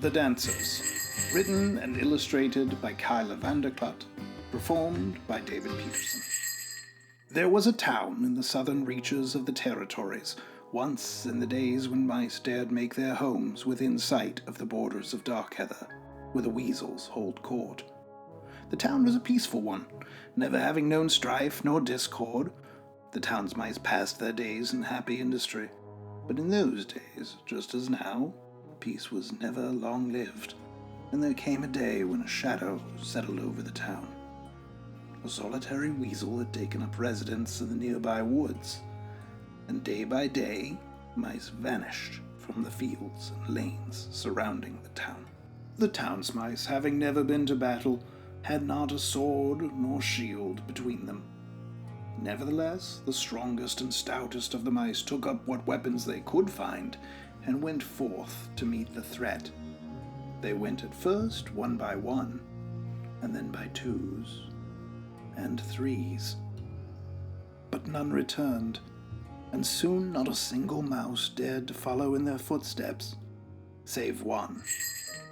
The Dancers, written and illustrated by Kyla Vanderklugt, performed by David Petersen. There was a town in the southern reaches of the territories, once in the days when mice dared make their homes within sight of the borders of Darkheather, where the weasels hold court. The town was a peaceful one, never having known strife nor discord. The town's mice passed their days in happy industry, but in those days, just as now, peace was never long-lived, and there came a day when a shadow settled over the town. A solitary weasel had taken up residence in the nearby woods, and day by day, mice vanished from the fields and lanes surrounding the town. The town's mice, having never been to battle, had not a sword nor shield between them. Nevertheless, the strongest and stoutest of the mice took up what weapons they could find and went forth to meet the threat. They went at first one by one, and then by twos and threes. But none returned, and soon not a single mouse dared to follow in their footsteps, save one.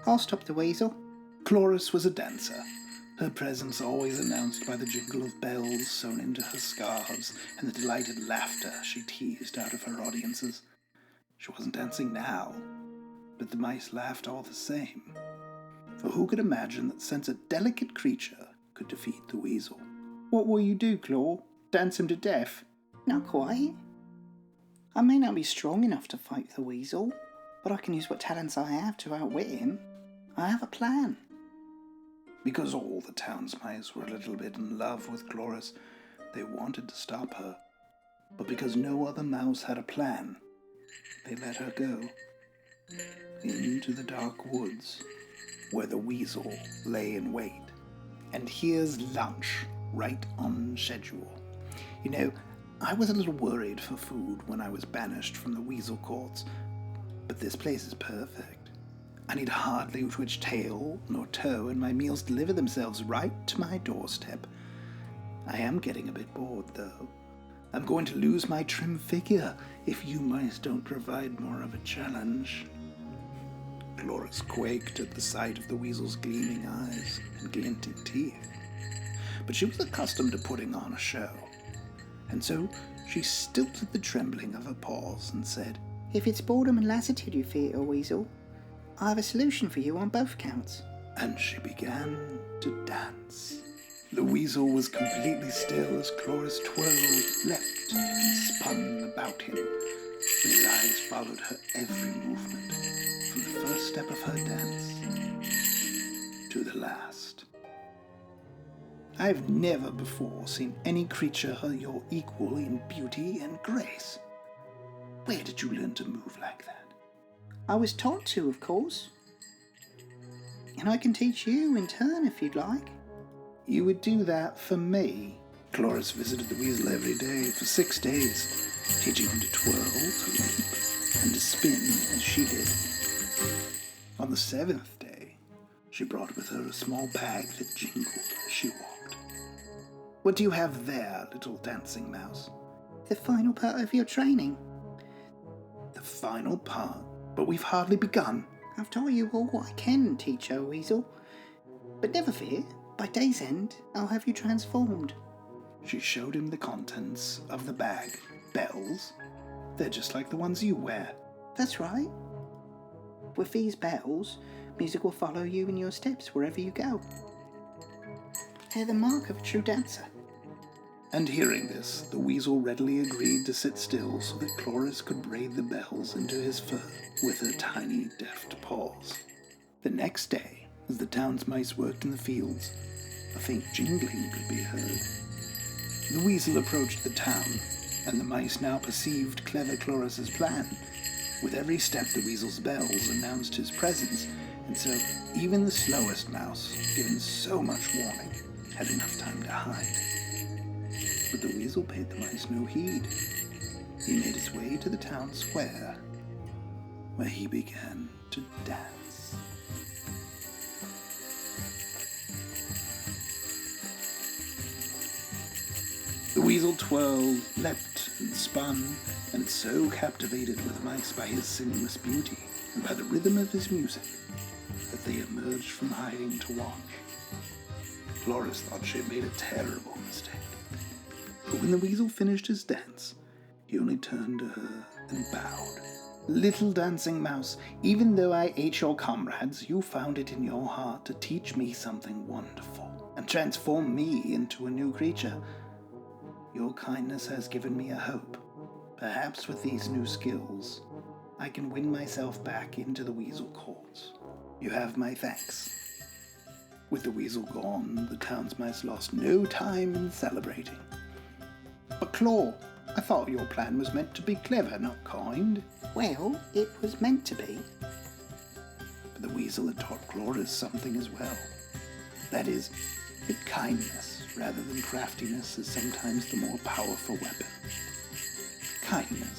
I'll stop the weasel. Chloris was a dancer, her presence always announced by the jingle of bells sewn into her scarves and the delighted laughter she teased out of her audiences. She wasn't dancing now, but the mice laughed all the same. For who could imagine that such a delicate creature could defeat the weasel? What will you do, Claw? Dance him to death? Not quite. I may not be strong enough to fight the weasel, but I can use what talents I have to outwit him. I have a plan. Because all the town's mice were a little bit in love with Chloris, they wanted to stop her. But because no other mouse had a plan, they let her go into the dark woods where the weasel lay in wait. And here's lunch, right on schedule. You know, I was a little worried for food when I was banished from the weasel courts, but this place is perfect. I need hardly twitch tail nor toe, and my meals deliver themselves right to my doorstep. I am getting a bit bored, though. I'm going to lose my trim figure if you mice don't provide more of a challenge. Chloris quaked at the sight of the weasel's gleaming eyes and glinting teeth. But she was accustomed to putting on a show, and so she stilted the trembling of her paws and said, If it's boredom and lassitude you fear, weasel, I have a solution for you on both counts. And she began to dance. The weasel was completely still as Chloris twirled, leapt, and spun about him. His eyes followed her every movement, from the first step of her dance to the last. I've never before seen any creature your equal in beauty and grace. Where did you learn to move like that? I was taught to, of course. And I can teach you in turn if you'd like. You would do that for me? Chloris visited the weasel every day for 6 days, teaching him to twirl, to leap, and to spin as she did. On the 7th day, she brought with her a small bag that jingled as she walked. What do you have there, little dancing mouse? The final part of your training. The final part? But we've hardly begun. I've taught you all I can teach, O Weasel. But never fear, by day's end, I'll have you transformed. She showed him the contents of the bag. Bells? They're just like the ones you wear. That's right. With these bells, music will follow you in your steps wherever you go. They're the mark of a true dancer. And hearing this, the weasel readily agreed to sit still so that Chloris could braid the bells into his fur with her tiny, deft paws. The next day, as the town's mice worked in the fields, a faint jingling could be heard. The weasel approached the town, and the mice now perceived clever Chloris's plan. With every step, the weasel's bells announced his presence, and so even the slowest mouse, given so much warning, had enough time to hide. But the weasel paid the mice no heed. He made his way to the town square, where he began to dance. The weasel twirled, leapt, and spun, and so captivated were the mice by his sinless beauty and by the rhythm of his music as they emerged from hiding to watch. Cloris thought she had made a terrible mistake. But when the weasel finished his dance, he only turned to her and bowed. "Little dancing mouse, even though I ate your comrades, you found it in your heart to teach me something wonderful and transform me into a new creature. Your kindness has given me a hope. Perhaps with these new skills, I can win myself back into the weasel courts. You have my thanks." With the weasel gone, the town's mice lost no time in celebrating. "But Claw, I thought your plan was meant to be clever, not kind." Well, it was meant to be. But the weasel had taught Cloris something as well. That is, that kindness rather than craftiness is sometimes the more powerful weapon. Kindness